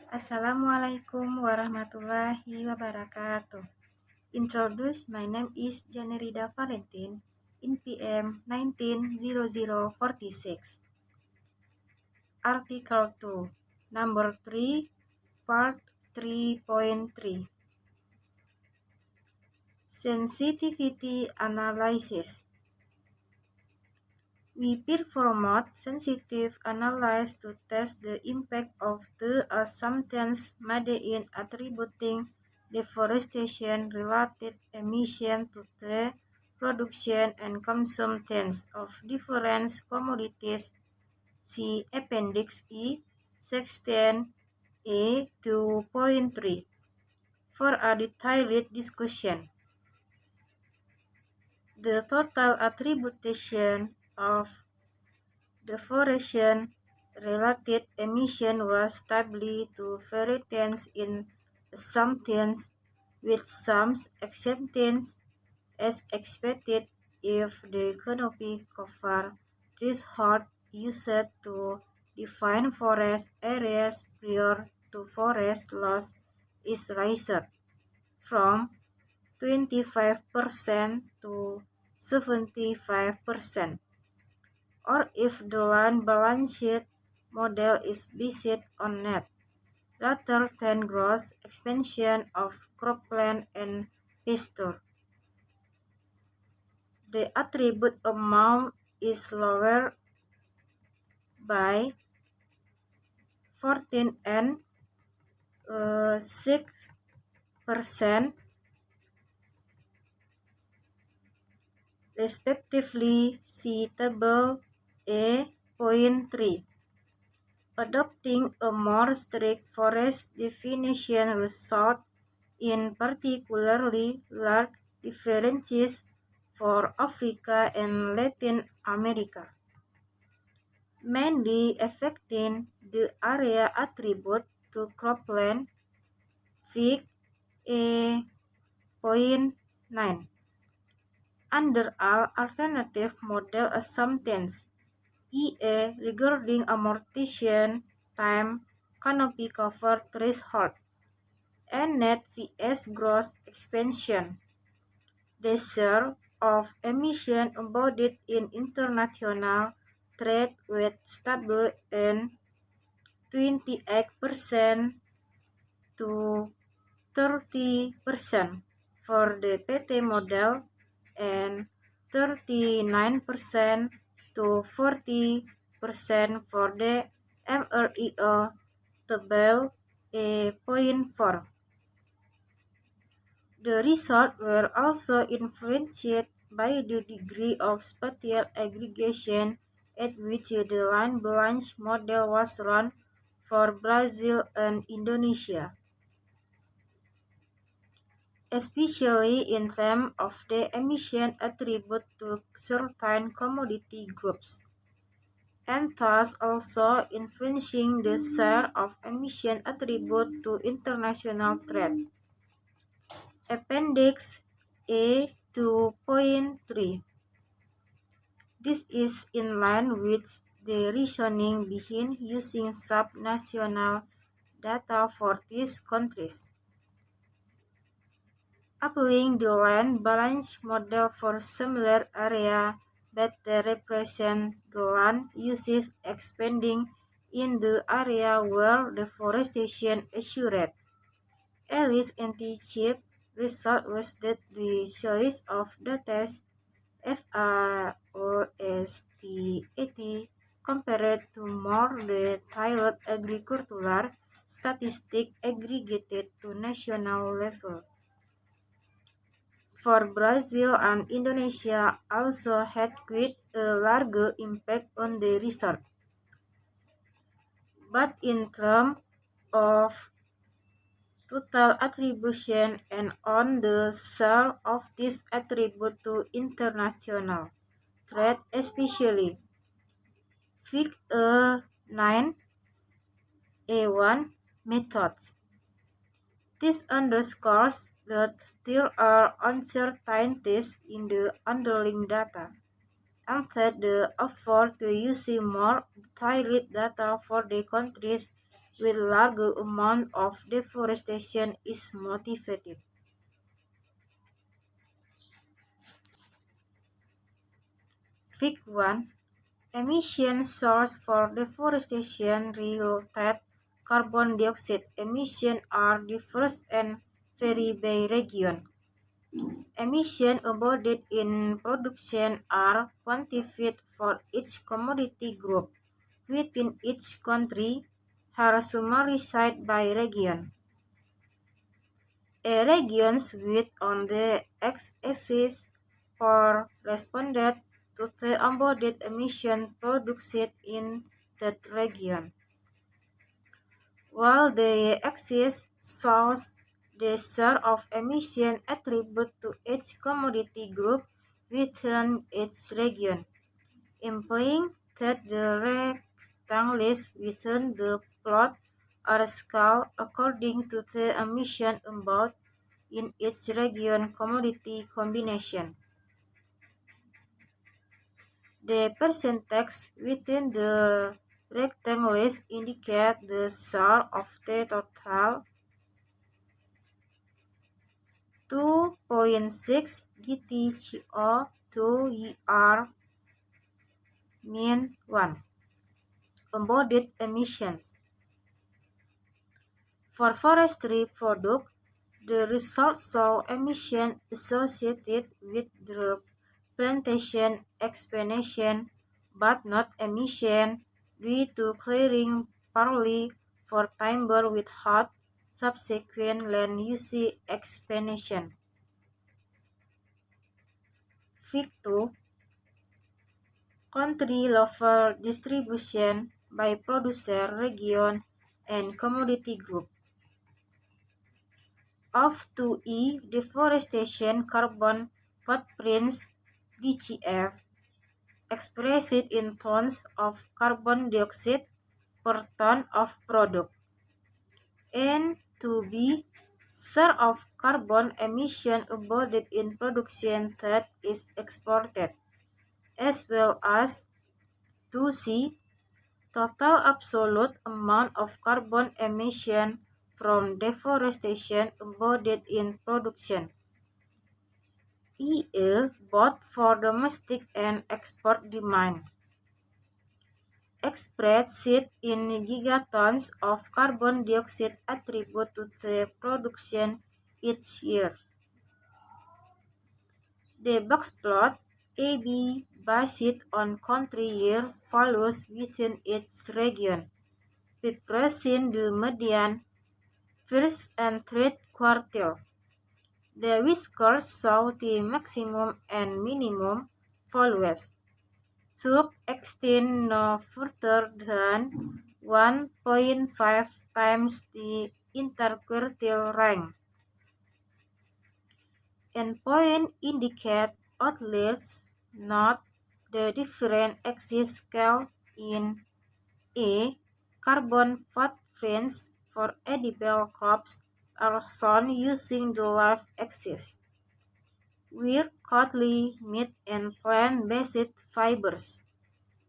Assalamualaikum warahmatullahi wabarakatuh. Introduce, my name is Janerida Valentin in PM 190046. Article 2, Number 3, Part 3.3. Sensitivity Analysis. We performed sensitive analysis to test the impact of the assumptions made in attributing deforestation-related emissions to the production and consumption of different commodities. See Appendix E, Section A 2.3 for a detailed discussion. The total attribution of deforestation-related emission was stably to variance in assumptions, with some exceptions, as expected if the canopy cover threshold used to define forest areas prior to forest loss is raised from 25% to 75%. Or if the land balance sheet model is based on net, rather than gross expansion of cropland and pasture. The attribute amount is lower by 14 and 6% respectively. See Table A.3. Adopting a more strict forest definition results in particularly large differences for Africa and Latin America, mainly affecting the area attribute to cropland. Fig. A.9. Under all alternative model assumptions, EA regarding amortization time, canopy cover threshold, and net vs gross expansion, the share of emission embodied in international trade was stable and 28% to 30% for the PT model and 39% to 40% for the MREO. Table A.4. The results were also influenced by the degree of spatial aggregation at which the land balance model was run for Brazil and Indonesia, especially in terms of the emission attribute to certain commodity groups, and thus also influencing the share of emission attribute to international trade. Appendix A 2.3. This is in line with the reasoning behind using sub-national data for these countries. Applying the land balance model for similar area better represent the land uses expanding in the area where deforestation occurred. At least anti-chip result was that the choice of the test FAOST80 compared to more detailed agricultural statistics aggregated to national level for Brazil and Indonesia also had quite a larger impact on the result. But in terms of total attribution and on the share of this attribute to international trade especially. Fig. A9 A1 methods. This underscores that there are uncertainties in the underlying data, and that the effort to use more detailed data for the countries with larger amount of deforestation is motivated. Fig 1. Emission source for deforestation-related carbon dioxide emissions are diverse and vary by region. Emissions embodied in production are quantified for each commodity group within each country, are summarized by region. A region's weight on the x-axis corresponded to the embodied emission produced in that region, while the axis shows the share of emission attributed to each commodity group within each region, implying that the rectangles within the plot are scaled according to the emission embodied in each region commodity combination. The percentage within the rectangles indicate the share of the total 2.6 GTCO to year mean 1 embodied emissions. For forestry products, the results show emissions associated with the plantation expansion, but not emissions due to clearing partly for timber without subsequent land use expansion. Fig 2. Country-level distribution by producer, region, and commodity group. Of 2E deforestation carbon footprints (DCF) expressed in tons of carbon dioxide per ton of product, and 2B share of carbon emission embodied in production that is exported, as well as 2C total absolute amount of carbon emission from deforestation embodied in production, e.e. both for domestic and export demand, expressed in gigatons of carbon dioxide attributed to the production each year. The box plot AB based on country year values within each region, represent the median, first and third quartile. The whiskers show the maximum and minimum values, should extend no further than 1.5 times the interquartile range. Endpoint indicate outliers, not the different axis scale in A. Carbon footprints for edible crops are shown using the left axis, where costly meat and plant-based fibers,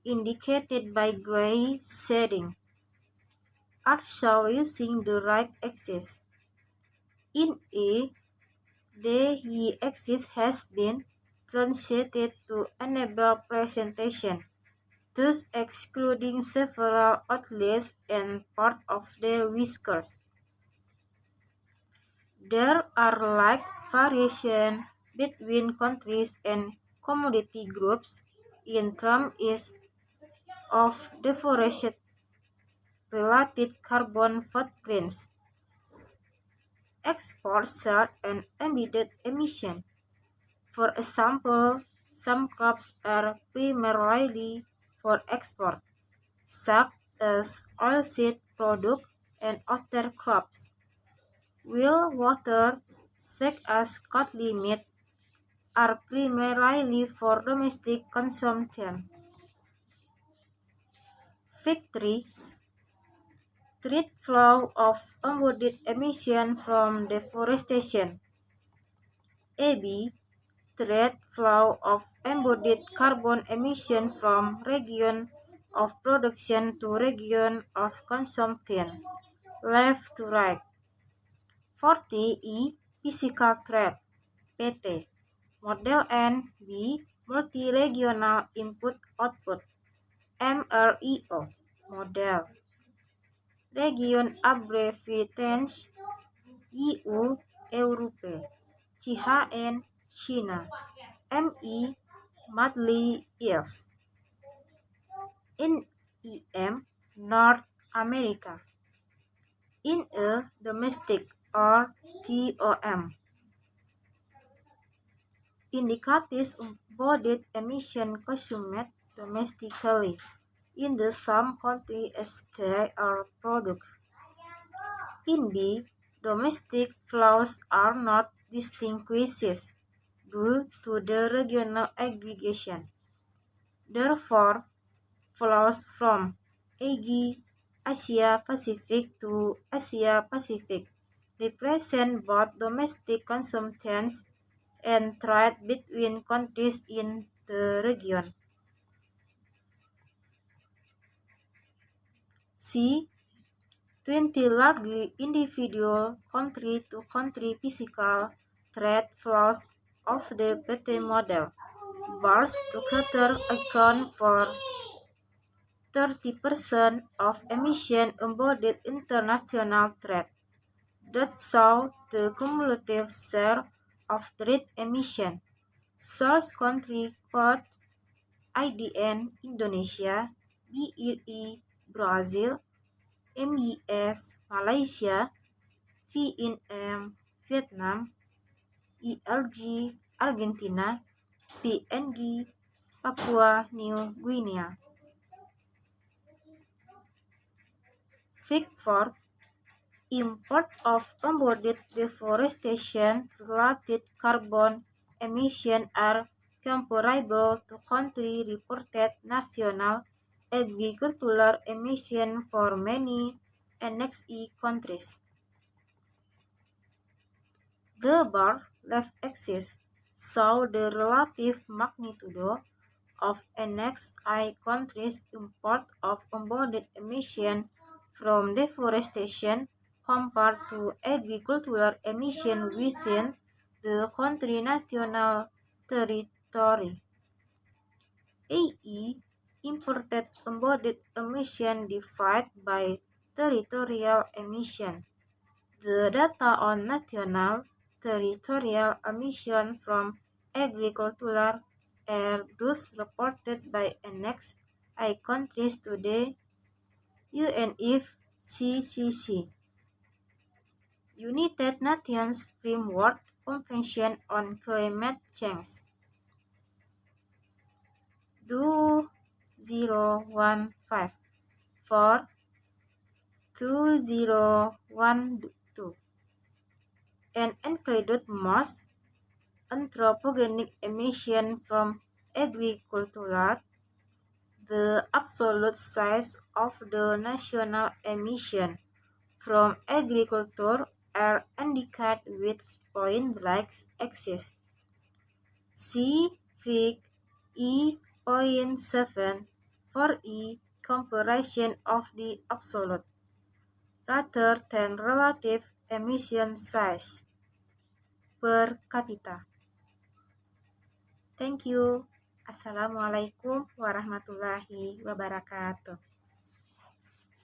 indicated by gray shading, are shown using the right axis. In A, the y-axis has been translated to enable presentation, thus excluding several outliers and part of the whiskers. There are like variations between countries and commodity groups in terms of deforestation-related carbon footprints, export share, and emitted emission. For example, some crops are primarily for export, such as oilseed products and other crops, while water, such as costly meat, are primarily for domestic consumption. Fig 3. Trade flow of embodied emission from deforestation. AB. Trade flow of embodied carbon emission from region of production to region of consumption, left to right. 40E physical threat, PT. Model N, B, multi-regional input-output, MRIO, model. Region abbreviations, EU, Europe, CHN, China, ME, monthly years. In EM, North America. In a domestic or DOM. Indicates embodied emission consumed domestically in the some country as they are produced. In B, domestic flows are not distinguished due to the regional aggregation. Therefore, flows from AG Asia Pacific to Asia Pacific represent both domestic consumptions and trade between countries in the region. C. 20 large individual country-to-country physical trade flows of the PT model. Bars together account for 30% of emission embodied international trade. That show the cumulative share of trade emission. Source country code IDN Indonesia, BRI Brazil, MES Malaysia, VNM Vietnam, ERG Argentina, PNG Papua New Guinea. Fig 4. Import of embodied deforestation-related carbon emission are comparable to country-reported national agricultural emission for many NXE countries. The bar left axis shows the relative magnitude of NXI countries' import of embodied emission from deforestation compared to agricultural emission within the country national territory. AE imported embodied emission divided by territorial emission. The data on national territorial emission from agricultural are those reported by NXI countries to the UNFCCC, United Nations Framework Convention on Climate Change. 2015 for 2012 and included most anthropogenic emission from agriculture. The absolute size of the national emission from agriculture are indicated with point-like axis. See Fig E.7 for comparison of the absolute rather than relative emission size per capita. Thank you. Assalamualaikum warahmatullahi wabarakatuh.